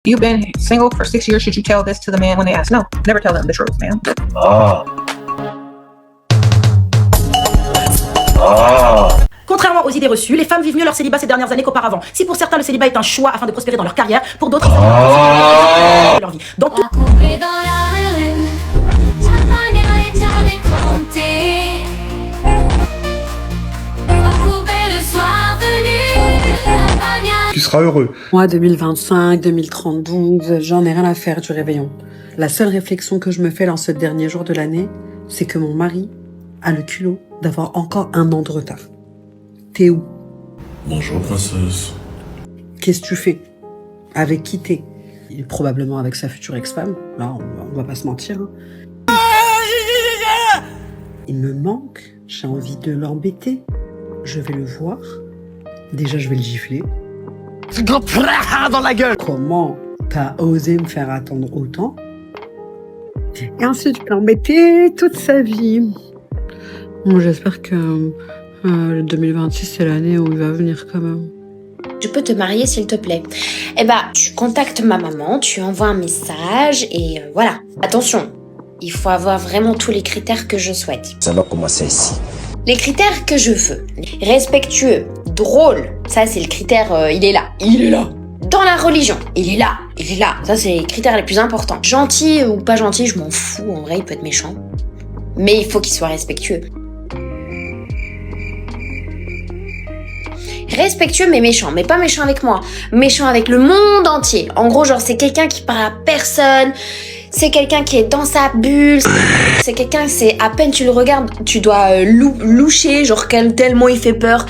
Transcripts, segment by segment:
You've been single for 6 years. Should you tell this to the man when they ask? No, never tell them the truth, man. Contrairement aux idées reçues, les femmes vivent mieux leur célibat ces dernières années qu'auparavant. Si pour certains le célibat est un choix afin de prospérer dans leur carrière, pour d'autres, c'est leur vie. Dans tout... Tu seras heureux. Moi, 2025, 2032, j'en ai rien à faire du réveillon. La seule réflexion que je me fais dans ce dernier jour de l'année, c'est que mon mari a le culot d'avoir encore un an de retard. T'es où? Bonjour, princesse. Qu'est-ce que tu fais? Avec qui t'es? Il est probablement avec sa future ex-femme. Là, on va pas se mentir. Hein. Il me manque. J'ai envie de l'embêter. Je vais le voir. Déjà, je vais le gifler. Dans la gueule. Comment t'as osé me faire attendre autant? Et ensuite, je peux l'embêter toute sa vie. Bon, j'espère que le 2026, c'est l'année où il va venir quand même. Je peux te marier s'il te plaît. Eh ben, tu contactes ma maman, tu envoies un message et voilà. Attention, il faut avoir vraiment tous les critères que je souhaite. Ça va commencer ici. Les critères que je veux. Respectueux, drôle, ça c'est le critère, il est là. Il est là. Dans la religion, il est là. Il est là. Ça c'est les critères les plus importants. Gentil ou pas gentil, je m'en fous. En vrai, il peut être méchant. Mais il faut qu'il soit respectueux. Respectueux mais méchant, mais pas méchant avec moi, méchant avec le monde entier. En gros, genre c'est quelqu'un qui parle à personne, c'est quelqu'un qui est dans sa bulle, c'est quelqu'un, c'est à peine tu le regardes, tu dois loucher, genre tellement il fait peur.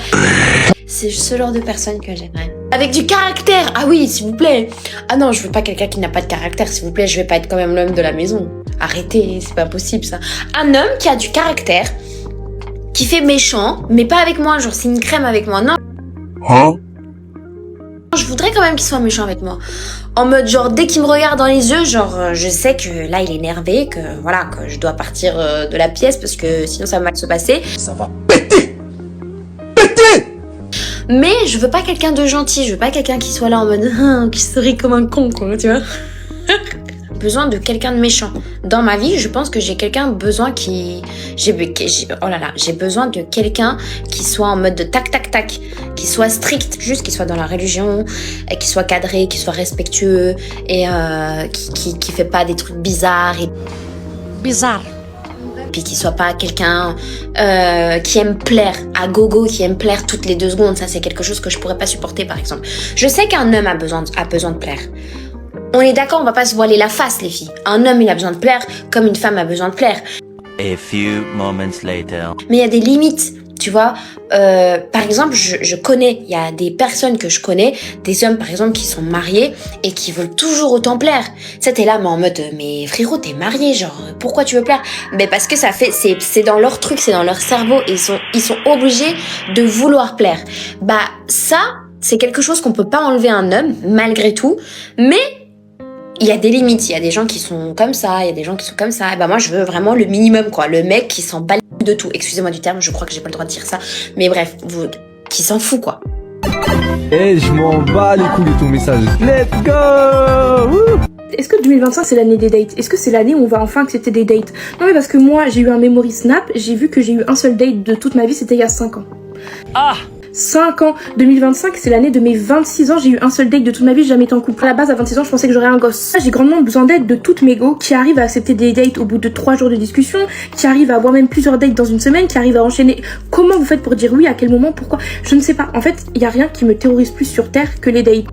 C'est ce genre de personne que j'aimerais. Avec du caractère, ah oui, s'il vous plaît. Ah non, je veux pas quelqu'un qui n'a pas de caractère, s'il vous plaît, je vais pas être quand même l'homme de la maison. Arrêtez, c'est pas possible ça. Un homme qui a du caractère, qui fait méchant, mais pas avec moi, genre c'est une crème avec moi, non. Hein? Je voudrais quand même qu'il soit méchant avec moi. En mode genre dès qu'il me regarde dans les yeux, genre je sais que là il est énervé, que voilà, que je dois partir de la pièce parce que sinon ça va mal se passer. Ça va péter. Mais je veux pas quelqu'un de gentil, je veux pas quelqu'un qui soit là en mode qui se rit comme un con quoi, tu vois. Besoin de quelqu'un de méchant. Dans ma vie, je pense que j'ai besoin de quelqu'un qui soit en mode de tac tac tac, qui soit strict, juste qui soit dans la religion, et qui soit cadré, qui soit respectueux et qui fait pas des trucs bizarres et puis qui soit pas quelqu'un qui aime plaire à gogo, qui aime plaire toutes les 2 secondes. Ça c'est quelque chose que je pourrais pas supporter par exemple. Je sais qu'un homme a besoin de plaire. On est d'accord, on va pas se voiler la face, les filles. Un homme, il a besoin de plaire, comme une femme a besoin de plaire. A few moments later. Mais il y a des limites, tu vois. Par exemple, je connais, il y a des personnes que je connais, des hommes, par exemple, qui sont mariés et qui veulent toujours autant plaire. Ça, t'es là, mais en mode, mais frérot, t'es marié, genre, pourquoi tu veux plaire? Mais parce que ça fait, c'est dans leur truc, c'est dans leur cerveau, et ils sont obligés de vouloir plaire. Bah, ça, c'est quelque chose qu'on peut pas enlever à un homme, malgré tout, mais il y a des limites, il y a des gens qui sont comme ça, il y a des gens qui sont comme ça. Et bah moi je veux vraiment le minimum quoi, le mec qui s'en bat les couilles de tout. Excusez-moi du terme, je crois que j'ai pas le droit de dire ça, mais bref, qui s'en fout quoi. Eh, je m'en bats les couilles de ton message. Let's go! Woo! Est-ce que 2025 c'est l'année des dates? Est-ce que c'est l'année où on va enfin accepter des dates? Non mais parce que moi j'ai eu un memory snap, j'ai vu que j'ai eu un seul date de toute ma vie, c'était il y a 5 ans. Ah! 5 ans. 2025, c'est l'année de mes 26 ans. J'ai eu un seul date de toute ma vie, j'ai jamais été en couple. À la base, à 26 ans, je pensais que j'aurais un gosse. J'ai grandement besoin d'aide de toutes mes go qui arrivent à accepter des dates au bout de 3 jours de discussion, qui arrivent à avoir même plusieurs dates dans une semaine, qui arrivent à enchaîner. Comment vous faites pour dire oui? À quel moment? Pourquoi? Je ne sais pas. En fait, il y a rien qui me terrorise plus sur Terre que les dates.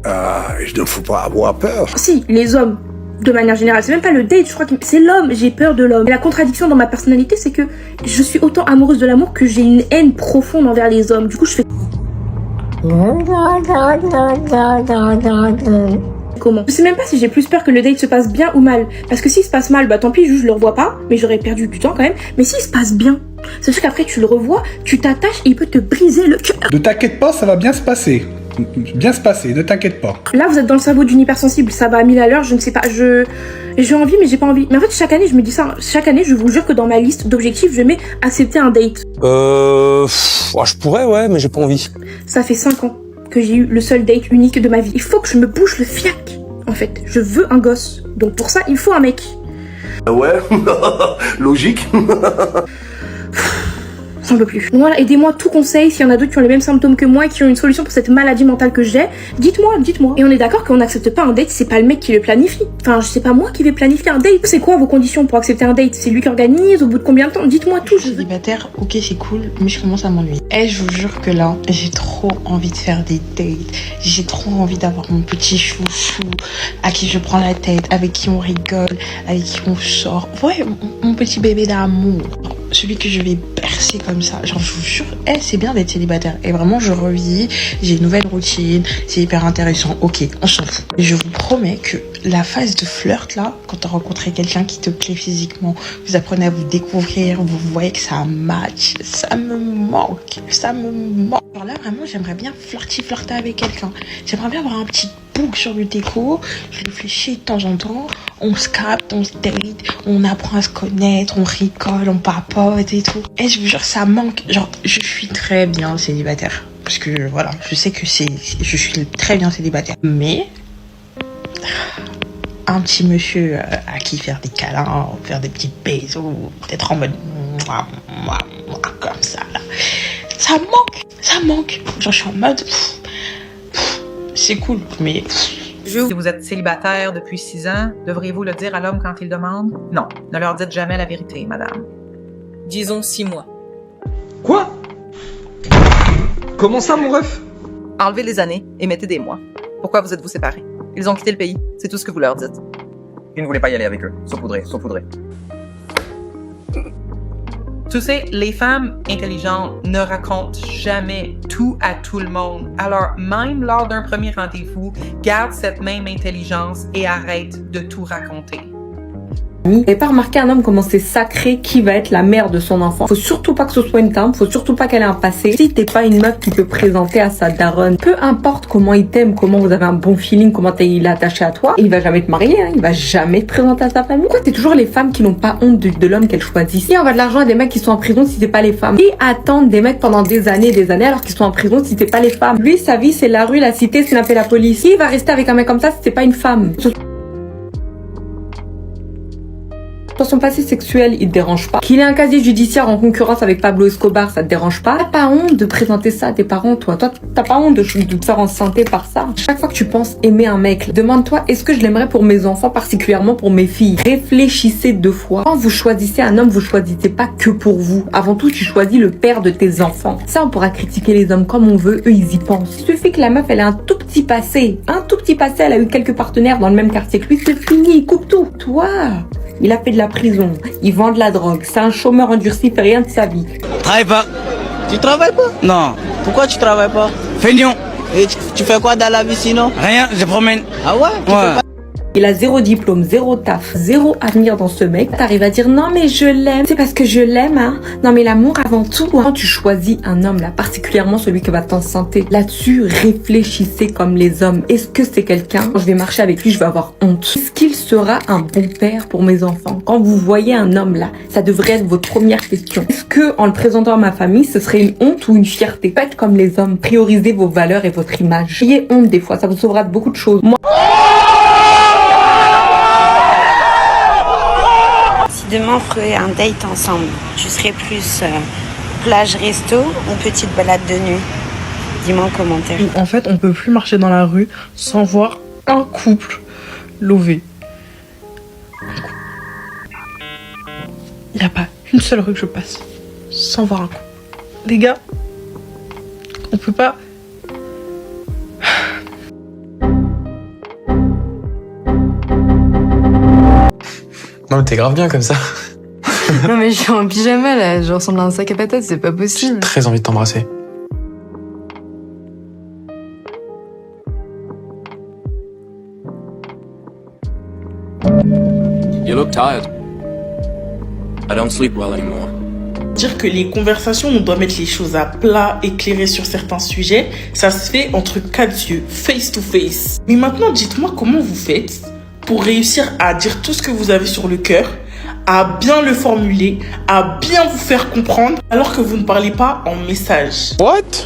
Je ne faut pas avoir peur. Si, les hommes. De manière générale, c'est même pas le date, je crois que c'est l'homme, j'ai peur de l'homme. Et la contradiction dans ma personnalité, c'est que je suis autant amoureuse de l'amour que j'ai une haine profonde envers les hommes. Du coup, je fais... Comment? Je sais même pas si j'ai plus peur que le date se passe bien ou mal. Parce que s'il se passe mal, bah tant pis, je le revois pas, mais j'aurais perdu du temps quand même. Mais s'il se passe bien, c'est sûr qu'après tu le revois, tu t'attaches et il peut te briser le cœur. Ne t'inquiète pas, ça va bien se passer. Ne t'inquiète pas. Là, vous êtes dans le cerveau d'une hypersensible, ça va à 1000 à l'heure, je ne sais pas, j'ai envie mais j'ai pas envie. Mais en fait, chaque année, je me dis ça, chaque année, je vous jure que dans ma liste d'objectifs, je mets accepter un date. Je pourrais, ouais, mais j'ai pas envie. Ça fait 5 ans que j'ai eu le seul date unique de ma vie. Il faut que je me bouche le fiac. en fait. Je veux un gosse. Donc pour ça, il faut un mec. Ouais, logique. J'en peux plus. Voilà, aidez-moi, tout conseil, s'il y en a d'autres qui ont les mêmes symptômes que moi et qui ont une solution pour cette maladie mentale que j'ai, dites-moi. Et on est d'accord qu'on n'accepte pas un date, c'est pas le mec qui le planifie. Enfin, je sais pas moi qui vais planifier un date. C'est quoi vos conditions pour accepter un date? C'est lui qui organise, au bout de combien de temps? Dites-moi tout. Je suis célibataire, ok c'est cool, mais je commence à m'ennuyer. Et je vous jure que là, j'ai trop envie de faire des dates. J'ai trop envie d'avoir mon petit chouchou à qui je prends la tête, avec qui on rigole, avec qui on sort. Ouais, mon petit bébé d'amour. Celui que je vais bercer comme ça. Genre, je vous jure, c'est bien d'être célibataire. Et vraiment, je revis, j'ai une nouvelle routine, c'est hyper intéressant. Ok, on s'en fout. Et je vous promets que la phase de flirt, là, quand tu rencontrez quelqu'un qui te plaît physiquement, vous apprenez à vous découvrir, vous voyez que ça match, ça me manque. Alors là, vraiment, j'aimerais bien flirter avec quelqu'un. J'aimerais bien avoir un petit book sur le déco, je réfléchis de temps en temps, on se capte, on se date, on apprend à se connaître, on rigole, on papote et tout. Et je vous jure, ça manque. Genre, je suis très bien célibataire. Parce que, voilà, je sais que je suis très bien célibataire. Mais, un petit monsieur à qui faire des câlins, faire des petits bisous, peut-être en mode comme ça, là. Ça manque. Genre, je suis en mode... c'est cool, mais... Si vous êtes célibataire depuis 6 ans, devriez-vous le dire à l'homme quand il demande? Non, ne leur dites jamais la vérité, madame. Disons 6 mois. Quoi? Comment ça, mon ref? Enlevez les années et mettez des mois. Pourquoi vous êtes-vous séparés? Ils ont quitté le pays, c'est tout ce que vous leur dites. Il ne voulait pas y aller avec eux, saupoudré. Tu sais, les femmes intelligentes ne racontent jamais tout à tout le monde. Alors, même lors d'un premier rendez-vous, garde cette même intelligence et arrête de tout raconter. Et pas remarqué un homme comment c'est sacré qui va être la mère de son enfant. Faut surtout pas que ce soit une tante, faut surtout pas qu'elle ait un passé. Si t'es pas une meuf qui peut présenter à sa daronne, peu importe comment il t'aime, comment vous avez un bon feeling, comment il est attaché à toi, il va jamais te marier, hein, il va jamais te présenter à sa famille. Pourquoi c'est toujours les femmes qui n'ont pas honte de l'homme qu'elles choisissent? Si on va de l'argent à des mecs qui sont en prison si c'est pas les femmes. Qui attendent des mecs pendant des années alors qu'ils sont en prison si c'est pas les femmes? Lui, sa vie c'est la rue, la cité, c'est l'appeler la police. Qui va rester avec un mec comme ça si c'est pas une femme? Dans son passé sexuel, il te dérange pas. Qu'il ait un casier judiciaire en concurrence avec Pablo Escobar, ça te dérange pas. T'as pas honte de présenter ça à tes parents, toi. Toi, t'as pas honte de te faire enceinter par ça. Chaque fois que tu penses aimer un mec, demande-toi, est-ce que je l'aimerais pour mes enfants, particulièrement pour mes filles? Réfléchissez 2 fois. Quand vous choisissez un homme, vous choisissez pas que pour vous. Avant tout, tu choisis le père de tes enfants. Ça, on pourra critiquer les hommes comme on veut, eux, ils y pensent. Il suffit que la meuf, elle ait un tout petit passé, elle a eu quelques partenaires dans le même quartier que lui, c'est fini, il coupe tout. Toi, il a fait de la prison, il vend de la drogue, c'est un chômeur endurci, il fait rien de sa vie. Travaille pas. Tu travailles pas? Non. Pourquoi tu travailles pas? Feignant. Et tu fais quoi dans la vie sinon? Rien, je promène. Ah ouais? Ouais. Il a 0 diplôme, 0 taf, 0 avenir dans ce mec. T'arrives à dire non mais je l'aime, c'est parce que je l'aime, hein. Non mais l'amour avant tout. Quand tu choisis un homme là, particulièrement celui qui va t'enceinter, là-dessus réfléchissez comme les hommes. Est-ce que c'est quelqu'un, quand je vais marcher avec lui, je vais avoir honte? Est-ce qu'il sera un bon père pour mes enfants? Quand vous voyez un homme là, ça devrait être votre première question. Est-ce que en le présentant à ma famille, ce serait une honte ou une fierté? Faites comme les hommes, priorisez vos valeurs et votre image. Ayez honte des fois, ça vous sauvera de beaucoup de choses. Moi, demain on ferait un date ensemble, tu serais plus plage resto ou petite balade de nuit? Dis-moi en commentaire. En fait, on peut plus marcher dans la rue sans voir un couple lové. Il n'y a pas une seule rue que je passe sans voir un couple. Les gars, on peut pas... Non mais t'es grave bien comme ça. Non mais je suis en pyjama là, je ressemble à un sac à patates, c'est pas possible. J'ai très envie de t'embrasser. You look tired. I don't sleep well anymore. Dire que les conversations, on doit mettre les choses à plat, éclairer sur certains sujets, ça se fait entre 4 yeux, face to face. Mais maintenant, dites-moi comment vous faites pour réussir à dire tout ce que vous avez sur le cœur, à bien le formuler, à bien vous faire comprendre, alors que vous ne parlez pas en message. What?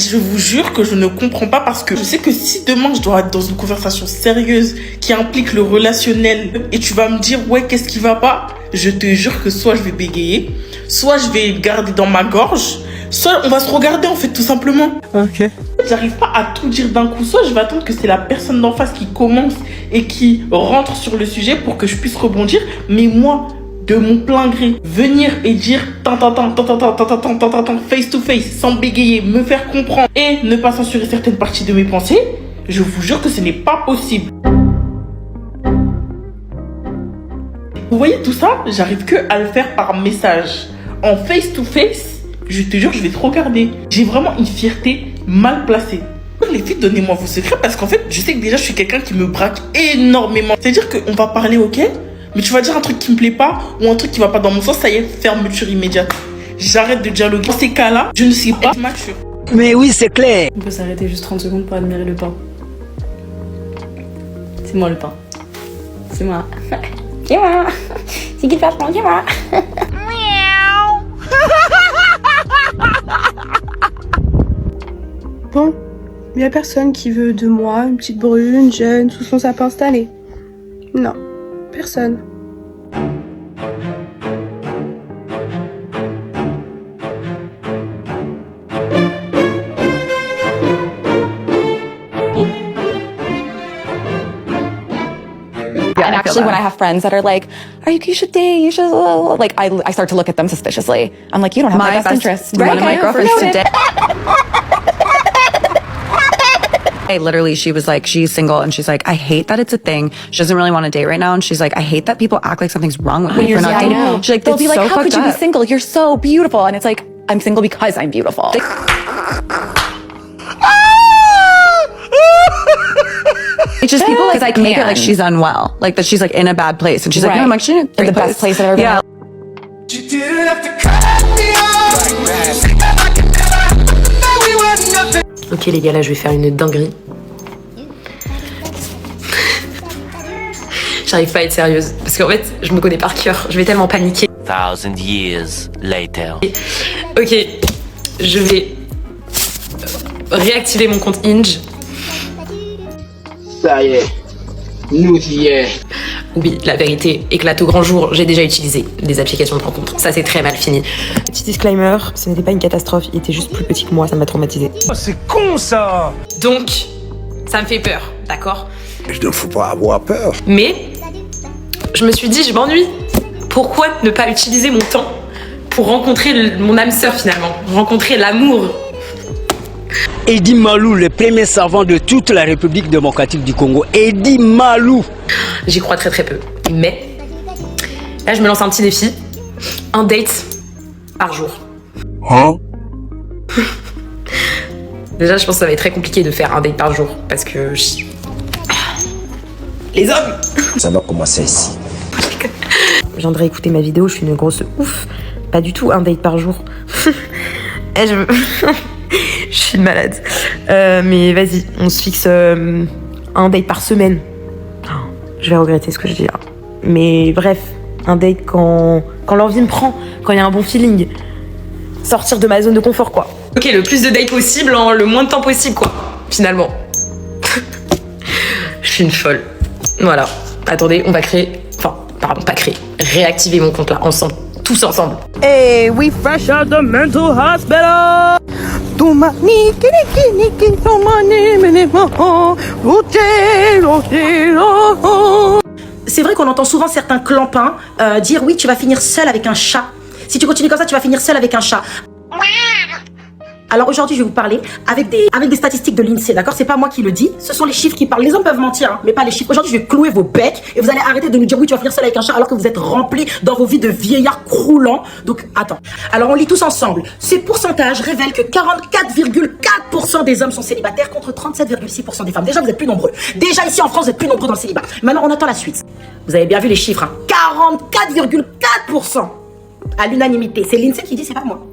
je vous jure que je ne comprends pas parce que je sais que si demain je dois être dans une conversation sérieuse qui implique le relationnel et tu vas me dire ouais qu'est-ce qui va pas, je te jure que soit je vais bégayer, soit je vais garder dans ma gorge, soit on va se regarder en fait tout simplement. Ok. J'arrive pas à tout dire d'un coup, soit je vais attendre que c'est la personne d'en face qui commence et qui rentre sur le sujet pour que je puisse rebondir, mais moi de mon plein gré, venir et dire face to face, sans bégayer, me faire comprendre et ne pas censurer certaines parties de mes pensées, je vous jure que ce n'est pas possible. Vous voyez tout ça, j'arrive que à le faire par message. En face to face, je te jure, je vais te regarder. J'ai vraiment une fierté mal placée. Les filles, donnez-moi vos secrets parce qu'en fait, je sais que déjà, je suis quelqu'un qui me braque énormément. C'est-à-dire qu'on va parler, ok ? Mais tu vas dire un truc qui me plaît pas ou un truc qui va pas dans mon sens, ça y est, fermeture immédiate. J'arrête de dialoguer. Dans ces cas-là, je ne sais pas être mature. Mais oui, c'est clair. On peut s'arrêter juste 30 secondes pour admirer le pain. C'est moi le pain. C'est moi. C'est moi. C'est qui le patron, c'est moi. Bon, il y a personne qui veut de moi, une petite brune, jeune, sous son sapin installé. Non, personne. And actually, when I have friends that are like, you should date, you should, like, I start to look at them suspiciously. I'm like, you don't have my best interest. One of my girlfriends today. Literally, she was like, she's single, and she's like, I hate that it's a thing. She doesn't really want to date right now, and she's like, I hate that people act like something's wrong with me for not dating. I know. She's like, they'll be like, how could you be single? You're so beautiful. And it's like, I'm single because I'm beautiful. It's just people like make it like she's unwell, like that she's like in a bad place, and she's like, no, I'm actually in the best place I've ever been. Yeah. Ok les gars, là je vais faire une dinguerie. J'arrive pas à être sérieuse parce qu'en fait je me connais par cœur, je vais tellement paniquer. 1000 years later. Ok, je vais réactiver mon compte Hinge. Ça y est, nous y est. Oui, la vérité éclate au grand jour, j'ai déjà utilisé des applications de rencontre. Ça c'est très mal fini. Petit disclaimer, ce n'était pas une catastrophe, il était juste plus petit que moi, ça m'a traumatisé. Oh, c'est con ça. Donc, ça me fait peur, d'accord? Il ne faut pas avoir peur. Mais, je me suis dit, je m'ennuie. Pourquoi ne pas utiliser mon temps pour rencontrer mon âme sœur finalement? Rencontrer l'amour. Eddie Malou, le premier savant de toute la République démocratique du Congo. Eddie Malou. J'y crois très très peu. Mais, là je me lance un petit défi. Un date par jour. Hein? Déjà je pense que ça va être très compliqué de faire un date par jour. Parce que... Les hommes! Ça va commencer ici. Je viendrai écouter ma vidéo, je suis une grosse ouf. Pas du tout un date par jour. Je suis une malade. Mais vas-y, on se fixe un date par semaine. Oh, je vais regretter ce que je dis là. Mais bref, un date quand l'envie me prend, quand il y a un bon feeling. Sortir de ma zone de confort, quoi. Ok, le plus de dates possible en le moins de temps possible, quoi. Finalement. Je suis une folle. Voilà. Attendez, on va créer... Enfin, pardon, pas créer. Réactiver mon compte là, ensemble. Tous ensemble. Hey, we fresh out the mental hospital. C'est vrai qu'on entend souvent certains clampins dire oui, tu vas finir seul avec un chat. Si tu continues comme ça, tu vas finir seul avec un chat. Alors aujourd'hui, je vais vous parler avec des statistiques de l'INSEE, d'accord? C'est pas moi qui le dis, ce sont les chiffres qui parlent. Les hommes peuvent mentir, hein, mais pas les chiffres. Aujourd'hui, je vais clouer vos becs et vous allez arrêter de nous dire oui, tu vas finir seul avec un chat alors que vous êtes remplis dans vos vies de vieillards croulants. Donc, attends. Alors, on lit tous ensemble. Ces pourcentages révèlent que 44,4% des hommes sont célibataires contre 37,6% des femmes. Déjà, vous êtes plus nombreux. Déjà, ici en France, vous êtes plus nombreux dans le célibat. Maintenant, on attend la suite. Vous avez bien vu les chiffres, hein. 44,4% à l'unanimité. C'est l'INSEE qui dit, c'est pas moi.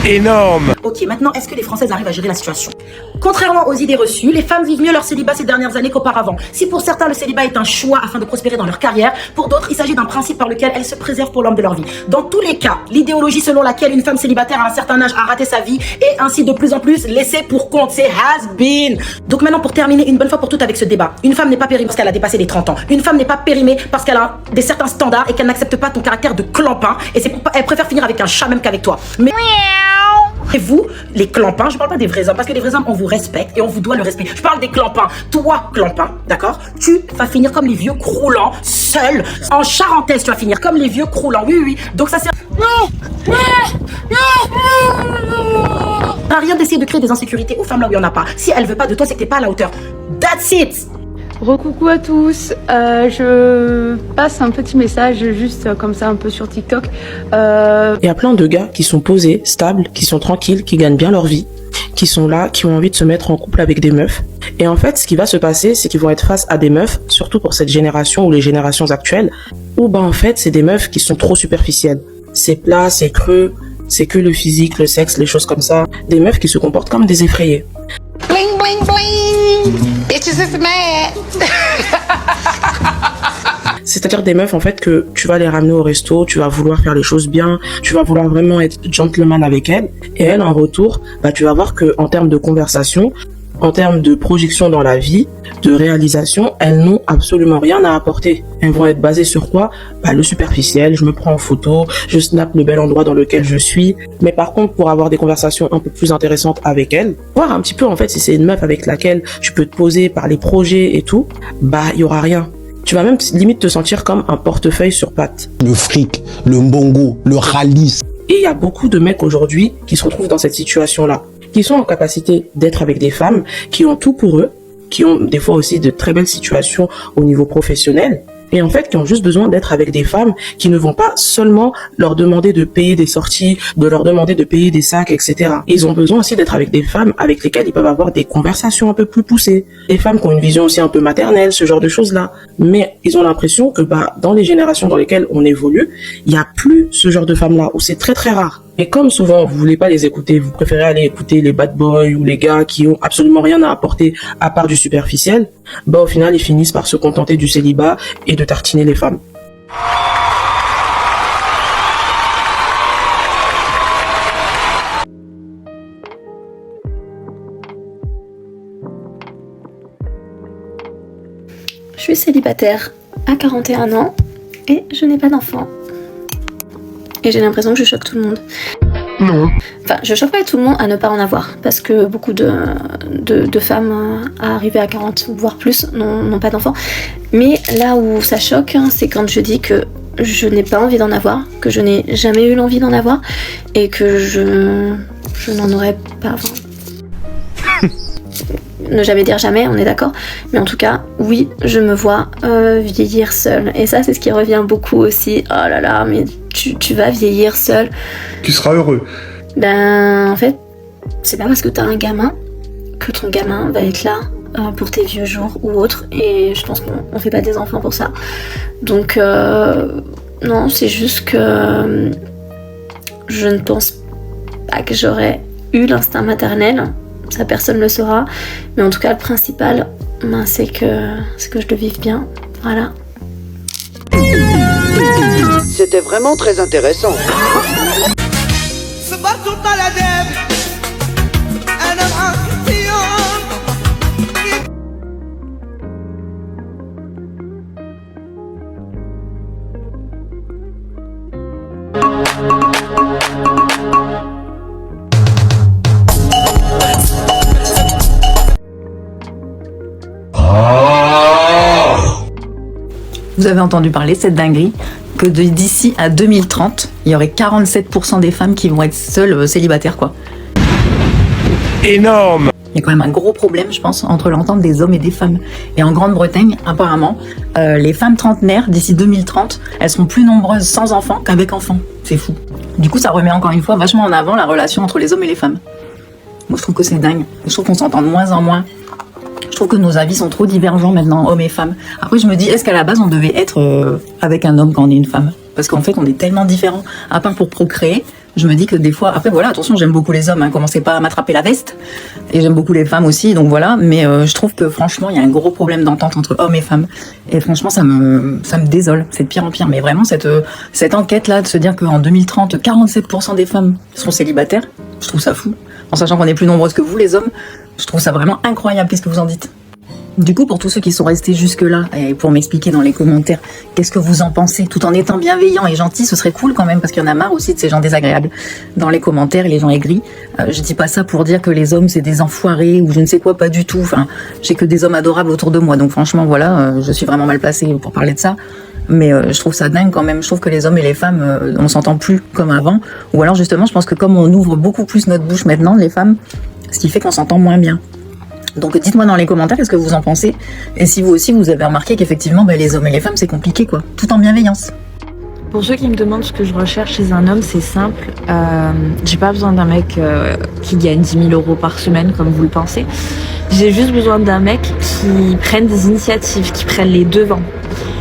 Énorme. Ok, maintenant, est-ce que les Françaises arrivent à gérer la situation? Contrairement aux idées reçues, les femmes vivent mieux leur célibat ces dernières années qu'auparavant. Si pour certains, le célibat est un choix afin de prospérer dans leur carrière, pour d'autres, il s'agit d'un principe par lequel elles se préservent pour l'homme de leur vie. Dans tous les cas, l'idéologie selon laquelle une femme célibataire à un certain âge a raté sa vie est ainsi de plus en plus laissée pour compte. C'est has-been. Donc maintenant, pour terminer une bonne fois pour toutes avec ce débat, une femme n'est pas périmée parce qu'elle a dépassé les 30 ans. Une femme n'est pas périmée parce qu'elle a certains standards et qu'elle n'accepte pas ton caractère de clampin. Et elle préfère finir avec un chat même qu'avec toi. Mais et vous, les clampins, je parle pas des vrais hommes, parce que les vrais hommes, on vous respecte et on vous doit le respect. Je parle des clampins. Toi, clampin, d'accord? Tu vas finir comme les vieux croulants, seul. En charentaise, tu vas finir comme les vieux croulants. Oui, oui. Donc ça sert à rien d'essayer de créer des insécurités aux femmes là où il n'y en a pas. Si elle veut pas de toi, c'est que t'es pas à la hauteur. That's it! Recoucou à tous, je passe un petit message juste comme ça un peu sur TikTok. Il y a plein de gars qui sont posés, stables, qui sont tranquilles, qui gagnent bien leur vie, qui sont là, qui ont envie de se mettre en couple avec des meufs. Et en fait, ce qui va se passer, c'est qu'ils vont être face à des meufs, surtout pour cette génération ou les générations actuelles, où en fait, c'est des meufs qui sont trop superficielles. C'est plat, c'est creux, c'est que le physique, le sexe, les choses comme ça. Des meufs qui se comportent comme des effrayés. Bling, bling, bling. Bitches is mad. C'est-à-dire des meufs en fait que tu vas les ramener au resto, tu vas vouloir faire les choses bien, tu vas vouloir vraiment être gentleman avec elles. Et elles, en retour, tu vas voir que en termes de conversation, en termes de projection dans la vie, de réalisation, elles n'ont absolument rien à apporter. Elles vont être basées sur quoi? Le superficiel, je me prends en photo, je snap le bel endroit dans lequel je suis. Mais par contre, pour avoir des conversations un peu plus intéressantes avec elles, voir un petit peu en fait si c'est une meuf avec laquelle tu peux te poser par les projets et tout, il y aura rien. Tu vas même limite te sentir comme un portefeuille sur pattes. Le fric, le mbongo, le ralice. Et il y a beaucoup de mecs aujourd'hui qui se retrouvent dans cette situation-là, qui sont en capacité d'être avec des femmes, qui ont tout pour eux, qui ont des fois aussi de très belles situations au niveau professionnel, et en fait qui ont juste besoin d'être avec des femmes qui ne vont pas seulement leur demander de payer des sorties, de leur demander de payer des sacs, etc. Ils ont besoin aussi d'être avec des femmes avec lesquelles ils peuvent avoir des conversations un peu plus poussées. Des femmes qui ont une vision aussi un peu maternelle, ce genre de choses-là. Mais ils ont l'impression que dans les générations dans lesquelles on évolue, il n'y a plus ce genre de femmes-là, où c'est très très rare. Et comme souvent, vous voulez pas les écouter, vous préférez aller écouter les bad boys ou les gars qui ont absolument rien à apporter à part du superficiel, au final, ils finissent par se contenter du célibat et de tartiner les femmes. Je suis célibataire à 41 ans et je n'ai pas d'enfant. Et j'ai l'impression que je choque tout le monde. Non. Enfin, je choque pas tout le monde à ne pas en avoir, parce que beaucoup de femmes arrivées à 40, voire plus, n'ont pas d'enfants. Mais là où ça choque, c'est quand je dis que je n'ai pas envie d'en avoir, que je n'ai jamais eu l'envie d'en avoir, et que je n'en aurais pas... Ne jamais dire jamais, on est d'accord. Mais en tout cas, oui, je me vois vieillir seule. Et ça, c'est ce qui revient beaucoup aussi. Oh là là, mais tu vas vieillir seule. Tu seras heureux. En fait, c'est pas parce que t'as un gamin que ton gamin va être là pour tes vieux jours ou autre. Et je pense qu'on fait pas des enfants pour ça. Donc, non, c'est juste que je ne pense pas que j'aurais eu l'instinct maternel. Ça, personne ne le saura. Mais en tout cas, le principal, c'est que je le vive bien. Voilà. C'était vraiment très intéressant. Vous avez entendu parler de cette dinguerie que d'ici à 2030, il y aurait 47% des femmes qui vont être seules célibataires, quoi. Énorme! Il y a quand même un gros problème, je pense, entre l'entente des hommes et des femmes. Et en Grande-Bretagne, apparemment, les femmes trentenaires, d'ici 2030, elles seront plus nombreuses sans enfants qu'avec enfants. C'est fou. Du coup, ça remet encore une fois vachement en avant la relation entre les hommes et les femmes. Moi, je trouve que c'est dingue. Je trouve qu'on s'entend de moins en moins. Je trouve que nos avis sont trop divergents maintenant, hommes et femmes. Après, je me dis, est-ce qu'à la base, on devait être avec un homme quand on est une femme? Parce qu'en fait, on est tellement différents. À part pour procréer, je me dis que des fois, après voilà, attention, j'aime beaucoup les hommes, hein, commencez pas à m'attraper la veste, et j'aime beaucoup les femmes aussi, donc voilà, mais je trouve que franchement, il y a un gros problème d'entente entre hommes et femmes, et franchement, ça me désole, c'est de pire en pire, mais vraiment, cette enquête-là, de se dire qu'en 2030, 47% des femmes sont célibataires, je trouve ça fou, en sachant qu'on est plus nombreuses que vous, les hommes, je trouve ça vraiment incroyable, qu'est-ce que vous en dites ? Du coup, pour tous ceux qui sont restés jusque-là, et pour m'expliquer dans les commentaires, qu'est-ce que vous en pensez, tout en étant bienveillant et gentil, ce serait cool quand même, parce qu'il y en a marre aussi de ces gens désagréables dans les commentaires, les gens aigris. Je dis pas ça pour dire que les hommes c'est des enfoirés, ou je ne sais quoi, pas du tout. Enfin, j'ai que des hommes adorables autour de moi, donc franchement, voilà, je suis vraiment mal placée pour parler de ça. Mais je trouve ça dingue quand même, je trouve que les hommes et les femmes, on s'entend plus comme avant. Ou alors justement, je pense que comme on ouvre beaucoup plus notre bouche maintenant, les femmes, ce qui fait qu'on s'entend moins bien. Donc dites-moi dans les commentaires qu'est-ce que vous en pensez, et si vous aussi vous avez remarqué qu'effectivement les hommes et les femmes c'est compliqué quoi, tout en bienveillance. Pour ceux qui me demandent ce que je recherche chez un homme, c'est simple, j'ai pas besoin d'un mec qui gagne 10 000 € par semaine comme vous le pensez, j'ai juste besoin d'un mec qui prenne des initiatives, qui prenne les devants,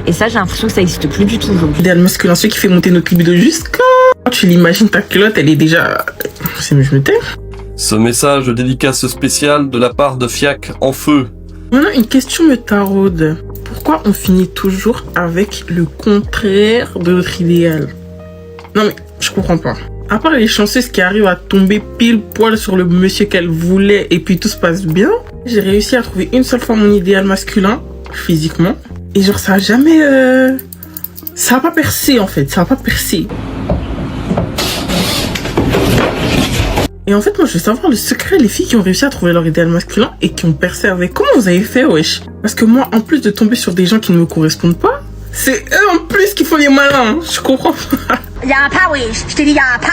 et ça j'ai l'impression que ça existe plus du tout aujourd'hui. L'idéal masculin, celui qui fait monter notre libido jusqu'à... Tu l'imagines, ta culotte elle est déjà... Je me tais. Ce message dédicace spécial de la part de Fiac en feu. Maintenant, une question me taraude. Pourquoi on finit toujours avec le contraire de notre idéal? Non mais, je comprends pas. À part les chanceuses qui arrivent à tomber pile poil sur le monsieur qu'elles voulaient et puis tout se passe bien, j'ai réussi à trouver une seule fois mon idéal masculin, physiquement. Et genre, ça a jamais... Ça a pas percé en fait, ça a pas percé. Et en fait, moi, je veux savoir le secret, les filles qui ont réussi à trouver leur idéal masculin et qui ont percé avec. Comment vous avez fait, wesh? Parce que moi, en plus de tomber sur des gens qui ne me correspondent pas, c'est eux en plus qui font les malins. Je comprends pas. Y'a pas, wesh. Je te dis y'a pas.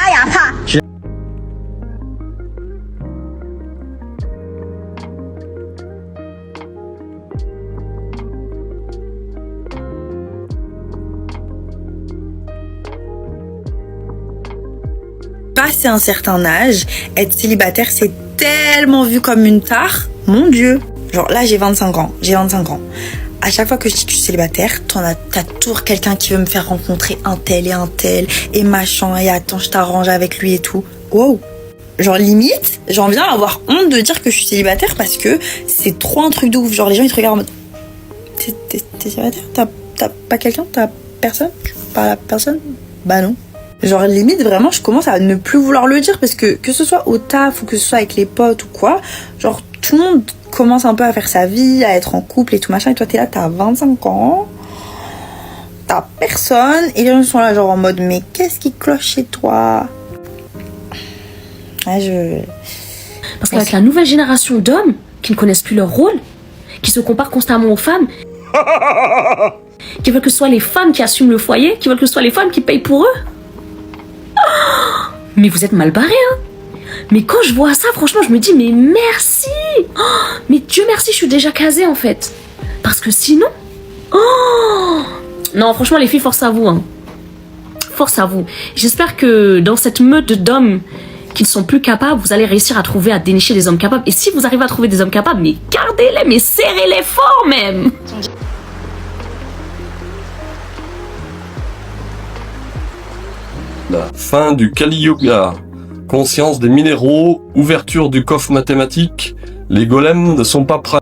Passé un certain âge, être célibataire, c'est tellement vu comme une tare. Mon Dieu. Genre là, j'ai 25 ans. À chaque fois que je dis que je suis célibataire, t'as toujours quelqu'un qui veut me faire rencontrer un tel, et machin, et attends, je t'arrange avec lui et tout. Wow. Genre limite, j'en viens à avoir honte de dire que je suis célibataire parce que c'est trop un truc de ouf. Genre les gens, ils te regardent en mode... T'es célibataire? T'as pas quelqu'un? T'as personne? Tu parles à personne? Bah non. Genre limite vraiment je commence à ne plus vouloir le dire parce que ce soit au taf ou que ce soit avec les potes ou quoi, genre tout le monde commence un peu à faire sa vie, à être en couple et tout machin, et toi t'es là, t'as 25 ans, t'as personne, et les gens sont là genre en mode mais qu'est-ce qui cloche chez toi? Parce qu'avec la nouvelle génération d'hommes qui ne connaissent plus leur rôle, qui se comparent constamment aux femmes, qui veulent que ce soit les femmes qui assument le foyer, qui veulent que ce soit les femmes qui payent pour eux. Mais vous êtes mal barrés, hein. Mais quand je vois ça, franchement, je me dis, mais merci. Mais Dieu merci, je suis déjà casée, en fait. Parce que sinon... Non, franchement, les filles, force à vous, hein. Force à vous. J'espère que dans cette meute d'hommes qui ne sont plus capables, vous allez réussir à trouver, à dénicher des hommes capables. Et si vous arrivez à trouver des hommes capables, mais gardez-les, mais serrez-les fort, même. La fin du Kali Yoga. Conscience des minéraux, ouverture du coffre mathématique, les golems ne sont pas prêts.